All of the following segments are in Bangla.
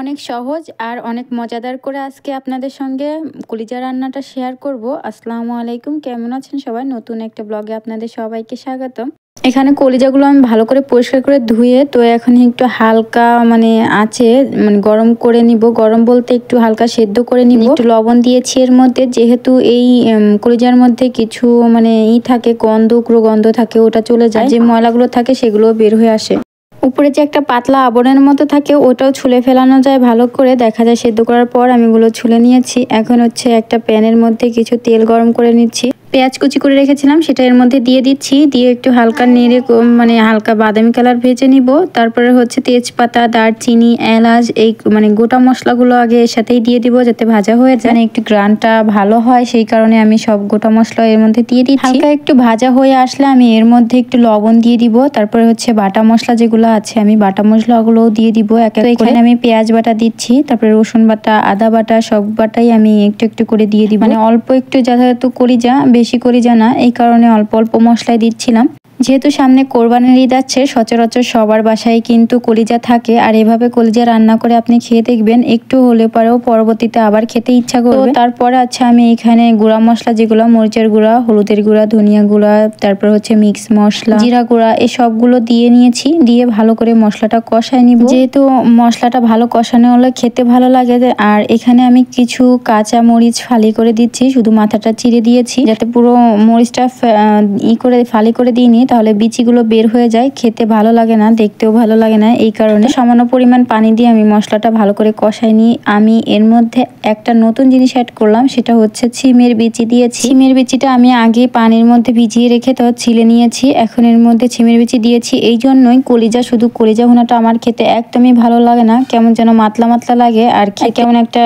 অনেক সহজ আর অনেক মজাদার করে আজকে আপনাদের সঙ্গে কলিজা রান্নাটা শেয়ার করব। আসসালামু আলাইকুম, কেমন আছেন সবাই? নতুন একটা ব্লগে আপনাদের সবাইকে স্বাগতম। এখানে কলিজাগুলো আমি ভালো করে পরিষ্কার করে ধুয়ে তো এখন একটু হালকা আছে গরম করে নিব। গরম বলতে একটু হালকা সেদ্ধ করে নিব। একটু লবণ দিয়েছি এর মধ্যে, যেহেতু এই কলিজার মধ্যে কিছু থাকে, উগ্র গন্ধ থাকে, ওটা চলে যায়। যে ময়লাগুলো থাকে সেগুলো বের হয়ে আসে। উপরে যে একটা পাতলা আবরণের মতো থাকে ওটাও ছুলে ফেলানো যায় ভালো করে। দেখা যায় সেদ্ধ করার পর আমি এগুলো ছুলে নিয়েছি। এখন হচ্ছে একটা প্যানের মধ্যে কিছু তেল গরম করে নিচ্ছি। পেঁয়াজ কুচি করে রেখেছিলাম সেটা এর মধ্যে দিয়ে দিচ্ছি। দিয়ে একটু হালকা নেড়ে হালকা বাদামি কালার ভেজে নিব। তারপরে হচ্ছে তেজপাতা, দারচিনি, এলাচ, এই গোটা মশলাগুলো আগে এর সাথেই দিয়ে দিব যাতে ভাজা হয়ে যায়, একটু গ্রানটা ভালো হয়। সেই কারণে আমি সব গোটা মশলা এর মধ্যে দিয়ে দিচ্ছি। হালকা একটু ভাজা হয়ে আসলে আমি এর মধ্যে একটু লবণ দিয়ে দিব। তারপরে হচ্ছে বাটা মশলা যেগুলো আছে আমি বাটা মশলাগুলোও দিয়ে দিব এক এক করে। আমি পেঁয়াজ বাটা দিচ্ছি, তারপরে রসুন বাটা, আদা বাটা, সব বাটাই আমি একটু একটু করে দিয়ে দিব। অল্প একটু, যেহেতু কলিজা বেশি কলিজা না, এই কারণে অল্প অল্প মশলাই দিচ্ছিলাম। যেহেতু সামনে কোরবানির ঈদ আছে, সচরাচর সবার বাসায় কিন্তু কলিজা থাকে। আর এভাবে কলিজা রান্না করে আপনি খেয়ে দেখবেন, একটু হলে পরেও পরবর্তীতে আবার খেতে ইচ্ছা করবে। তারপরে আমি এখানে গুঁড়া মশলা যেগুলো, মরিচের গুঁড়া, হলুদের গুঁড়া, ধনিয়া গুঁড়া, তারপর হচ্ছে মিক্স মশলা, জিরা গুঁড়া, এই সবগুলো দিয়ে নিয়েছি। দিয়ে ভালো করে মশলাটা কষায় নিব। যেহেতু মশলাটা ভালো কষানো হলে খেতে ভালো লাগে। আর এখানে আমি কিছু কাঁচা মরিচ ফালি করে দিচ্ছি, শুধু মাথাটা চিড়ে দিয়েছি যাতে পুরো মরিচটা ফালি করে দিইনি, তাহলে বিচিগুলো বের হয়ে যায়, খেতে ভালো লাগে না, দেখতেও ভালো লাগে না। এই কারণে সামান্য পরিমাণ পানি দিয়ে আমি মশলাটা ভালো করে কষাই নিই। আমি এর মধ্যে একটা নতুন জিনিস অ্যাড করলাম, সেটা হচ্ছে ছিমের বিচি দিয়েছি। ছিমের বিচিটা আমি আগে পানির মধ্যে ভিজিয়ে রেখে তো ছিলে নিয়েছি, এখন এর মধ্যে ছিমের বিচি দিয়েছি। এই জন্যই শুধু কলিজা ভুনাটা আমার খেতে একদমই ভালো লাগে না, কেমন যেন মাতলা মাতলা লাগে। আর কেমন একটা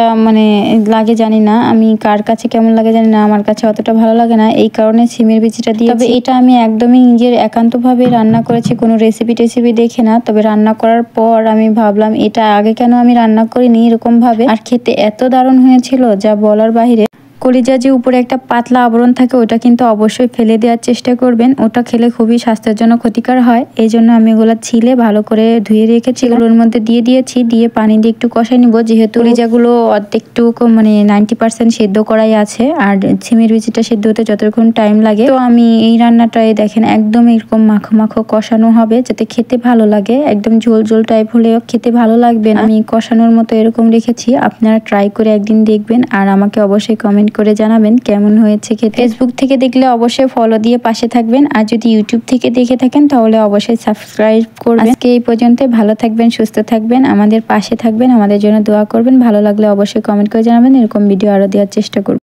লাগে জানি না, আমি কার কাছে কেমন লাগে জানি না, আমার কাছে অতটা ভালো লাগে না। এই কারণে ছিমের বিচিটা দিয়ে। তবে এটা আমি একদমই নিজের একান্তভাবে রান্না করেছি, কোনো রেসিপি দেখে না। তবে রান্না করার পর আমি ভাবলাম এটা আগে কেন আমি রান্না করিনি এরকম ভাবে, আর খেতে এত দারুণ হয়েছিল যা বলার বাহিরে। কলিজা যে উপরে একটা পাতলা আবরণ থাকে ওটা কিন্তু অবশ্যই ফেলে দেওয়ার চেষ্টা করবেন, ওটা খেলে খুবই স্বাস্থ্যের জন্য ক্ষতিকর হয়। এই জন্য আমি এগুলো ছিলে ভালো করে ধুয়ে রেখেছি, ওর মধ্যে দিয়ে দিয়েছি। দিয়ে পানি দিয়ে একটু কষাই নিব, যেহেতু কলিজাগুলো অর্ধেকটুকু 90% সেদ্ধ করাই আছে। আর ছিমের বিচিটা সেদ্ধ হতে যতক্ষণ টাইম লাগে, তো আমি এই রান্নাটায় দেখেন একদম এরকম মাখো মাখো কষানো হবে যাতে খেতে ভালো লাগে। একদম ঝোল ঝোল টাইপ হলেও খেতে ভালো লাগবে না। আমি কষানোর মতো এরকম রেখেছি, আপনারা ট্রাই করে একদিন দেখবেন আর আমাকে অবশ্যই কমেন্ট করে জানাবেন কেমন হয়েছে খেতে। ফেসবুক থেকে দেখলে অবশ্যই ফলো দিয়ে পাশে থাকবেন, আর যদি ইউটিউব থেকে দেখে থাকেন তাহলে অবশ্যই সাবস্ক্রাইব করবেন। আজকে এই পর্যন্ত, ভালো থাকবেন, সুস্থ থাকবেন, আমাদের পাশে থাকবেন, আমাদের জন্য দোয়া করবেন। ভালো লাগলে অবশ্যই কমেন্ট করে জানাবেন, এরকম ভিডিও আরো দেওয়ার চেষ্টা করব।